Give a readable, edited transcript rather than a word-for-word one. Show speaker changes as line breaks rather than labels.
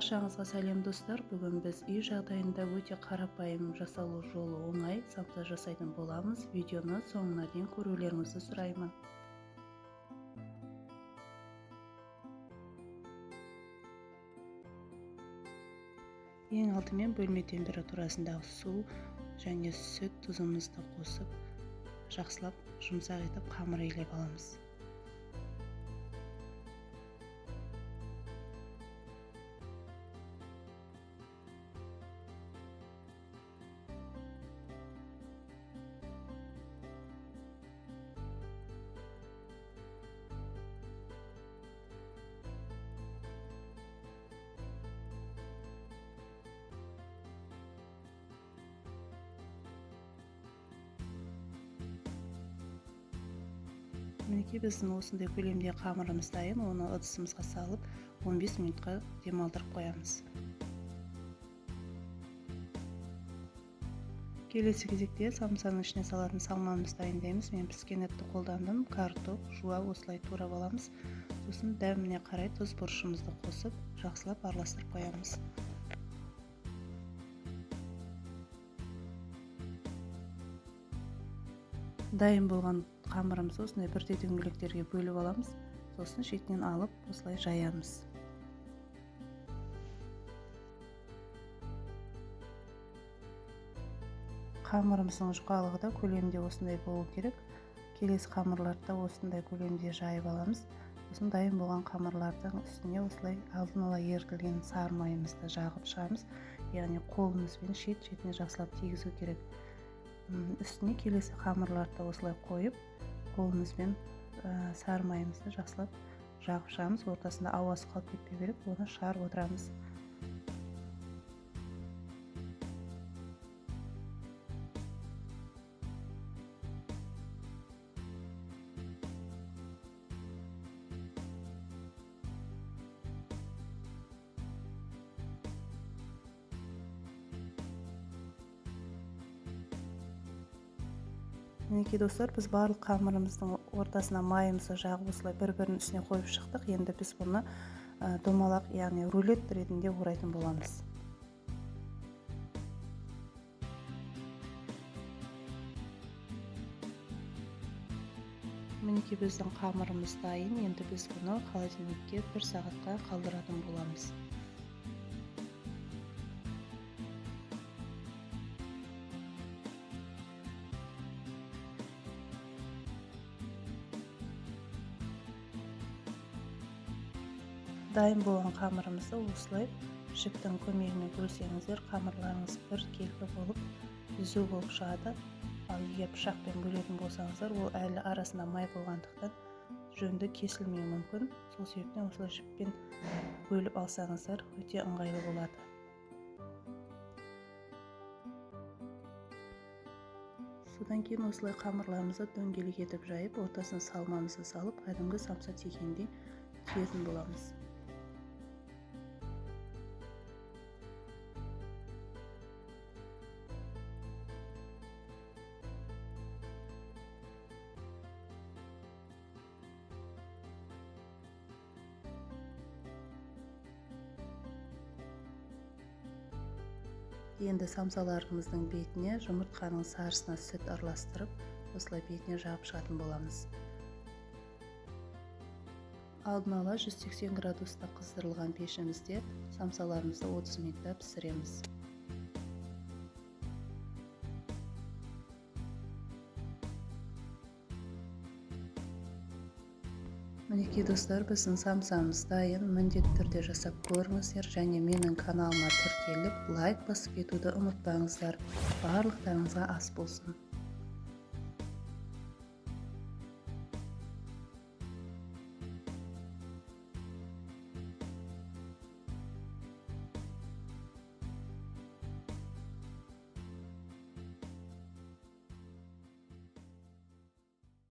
Баршаңызға сәлем достар. Бүгін біз үй жағдайында өте қарапайым, жасалу жолы оңай самса жасайтын боламыз. Видеоны соңына дейін көрулеріңізді сұраймын. Ең алдымен бөлме температурасындағы су және сүт тұзымызды қосып, жақсылап жұмсақ етіп қамыр илеп аламыз. Мінекей біздің осындай көлемде қамырымыз дайын. Оны ыдысымызға салып 15 минутқа демалдырып қоямыз. Келесі кезекте самсаның ішіне салатын салмамызды дайындаймыз. Мен піскен етті қолдандым. Картоп, жуа осылай турап аламыз. Сосын дәміне қарай тұз бұрышымызды қосып, жақсылап араластырып қоямыз. Дайын болған қамырымызды осындай бірдей дөңгелектерге бөліп аламыз. Сосын шетінен алып, осылай жаямыз. Қамырымыздың жұқалығы да көлемде осындай болу керек. Келесі қамырларды осындай көлемде жайып аламыз. Сосын дайын болған қамырлардың үстіне осылай алдын ала ерітілген сары майымызды жағып шығамыз. Яғни қолымызбен шет-шетіне жақсылап тигізу керек. Үстіне келесі қамырларды осылай қойып, қолымызбен сары майымызды жақсылап жағып шығамыз. Ортасында ауасы қалып кетпеу керек, оны шығарып отырамыз. Мінекей достар, біз барлық қамырымыздың ортасына майымызды жағып осылай бір-бірінің үстіне қойып шықтық. Енді біз бұны домалақ, яғни рулет ретінде орайтын боламыз. Мінекей біздің қамырымыз дайын. Енді біз бұны холодильникке 1 сағатқа қалдыратын боламыз. Дайын болған қамырымызды осылай жіптің көмегімен бөлсеңіздер, қамырларыңыз бір келкі болып, үзу болып шығады. Ал егер пышақпен бөлетін болсаңыздар, ол әлі арасында май болғандықтан жөнді кесілмеуі мүмкін. Сол себептен осылай жіппен бөліп алсаңыздар, өте ыңғайлы болады. Содан кейін осылай қамырларымызды дөңгелек етіп жайып, ортасына салмамызды салып, кәдімгі самса тигендей түйетін боламыз. Енді самсаларымыздың бетіне жұмыртқаның сарысына сүт араластырып, осылай бетіне жағып шығатын боламыз. Алдын ала 180 градуста қыздырылған пешімізде самсаларымызды 30 минутта пісіреміз. Мінекей достар, біздің самсамыз дайын. Міндетті түрде жасап көріңіздер және менің каналыма тіркеліп, лайк басып кетуді ұмытпаңыздар. Барлықтарыңызға ас болсын.